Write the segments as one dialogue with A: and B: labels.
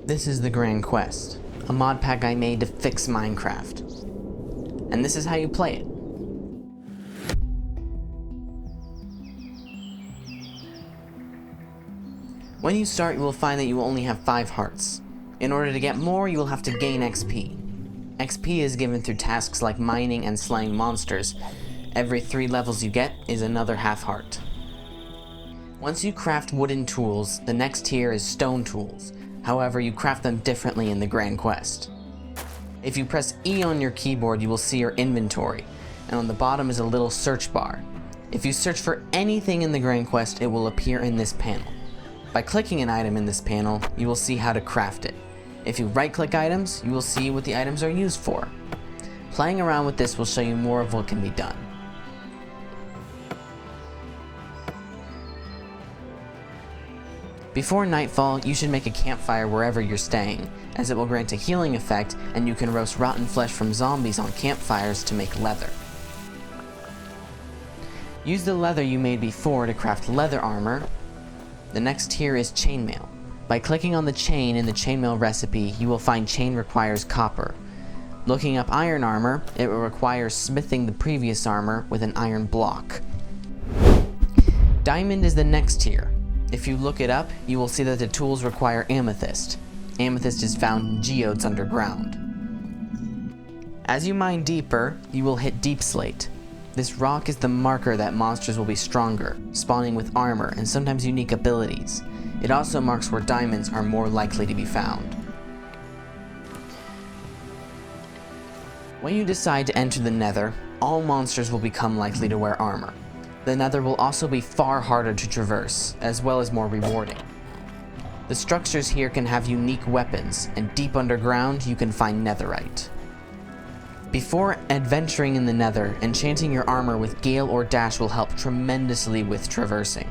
A: This is the Grand Quest, a mod pack I made to fix Minecraft. And this is how you play it. When you start, you will find that you will only have 5 hearts. In order to get more, you will have to gain XP. XP is given through tasks like mining and slaying monsters. Every 3 levels you get is another half heart. Once you craft wooden tools, the next tier is stone tools. However, you craft them differently in the Grand Quest. If you press E on your keyboard, you will see your inventory, and on the bottom is a little search bar. If you search for anything in the Grand Quest, it will appear in this panel. By clicking an item in this panel, you will see how to craft it. If you right-click items, you will see what the items are used for. Playing around with this will show you more of what can be done. Before nightfall, you should make a campfire wherever you're staying, as it will grant a healing effect and you can roast rotten flesh from zombies on campfires to make leather. Use the leather you made before to craft leather armor. The next tier is chainmail. By clicking on the chain in the chainmail recipe, you will find chain requires copper. Looking up iron armor, it will require smithing the previous armor with an iron block. Diamond is the next tier. If you look it up, you will see that the tools require amethyst. Amethyst is found in geodes underground. As you mine deeper, you will hit deep slate. This rock is the marker that monsters will be stronger, spawning with armor and sometimes unique abilities. It also marks where diamonds are more likely to be found. When you decide to enter the Nether, all monsters will become likely to wear armor. The Nether will also be far harder to traverse, as well as more rewarding. The structures here can have unique weapons, and deep underground you can find netherite. Before adventuring in the Nether, enchanting your armor with Gale or Dash will help tremendously with traversing.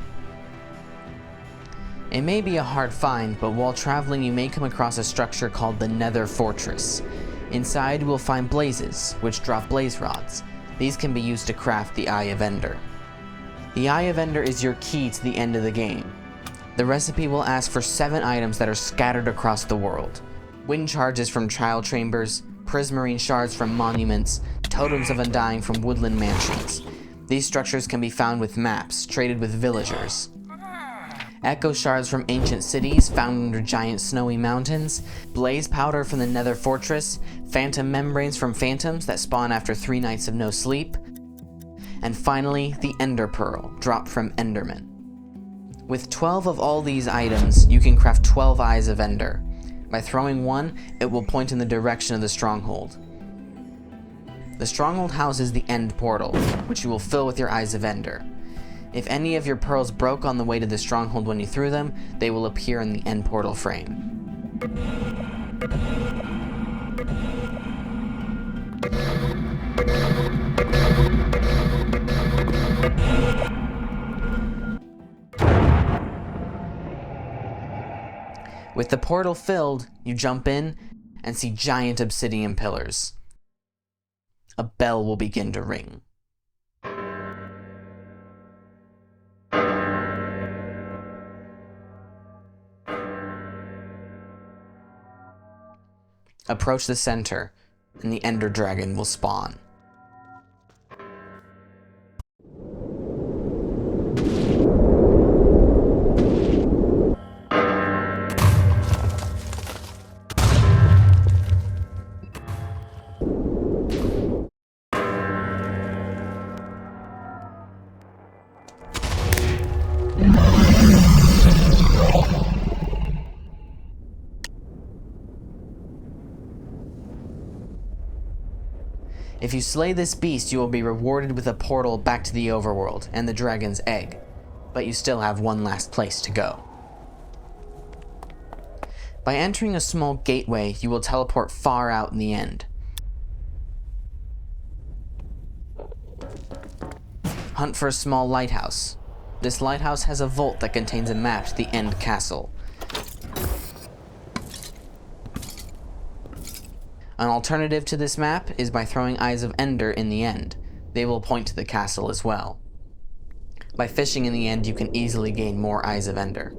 A: It may be a hard find, but while traveling you may come across a structure called the Nether Fortress. Inside you will find blazes, which drop blaze rods. These can be used to craft the Eye of Ender. The Eye of Ender is your key to the end of the game. The recipe will ask for 7 items that are scattered across the world. Wind charges from child chambers, prismarine shards from monuments, totems of undying from woodland mansions. These structures can be found with maps, traded with villagers. Echo shards from ancient cities found under giant snowy mountains, blaze powder from the Nether Fortress, phantom membranes from phantoms that spawn after 3 nights of no sleep, and finally, the Ender Pearl, dropped from Endermen. With 12 of all these items, you can craft 12 Eyes of Ender. By throwing one, it will point in the direction of the stronghold. The stronghold houses the End Portal, which you will fill with your Eyes of Ender. If any of your pearls broke on the way to the stronghold when you threw them, they will appear in the End Portal frame. With the portal filled, you jump in and see giant obsidian pillars. A bell will begin to ring. Approach the center, and the Ender Dragon will spawn. If you slay this beast, you will be rewarded with a portal back to the overworld and the dragon's egg, but you still have one last place to go. By entering a small gateway, you will teleport far out in the end. Hunt for a small lighthouse. This lighthouse has a vault that contains a map to the End Castle. An alternative to this map is by throwing Eyes of Ender in the end. They will point to the castle as well. By fishing in the end, you can easily gain more Eyes of Ender.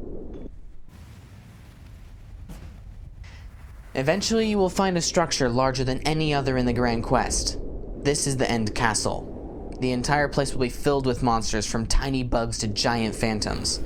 A: Eventually you will find a structure larger than any other in the Grand Quest. This is the End Castle. The entire place will be filled with monsters, from tiny bugs to giant phantoms.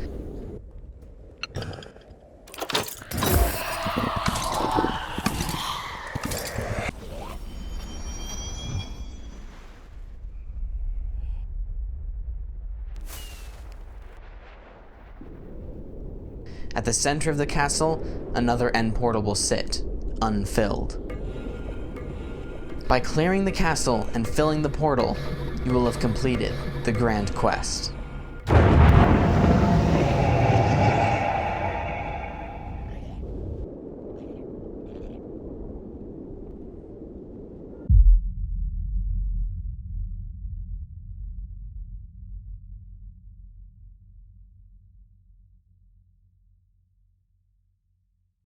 A: At the center of the castle, another end portal will sit, unfilled. By clearing the castle and filling the portal, you will have completed the Grand Quest.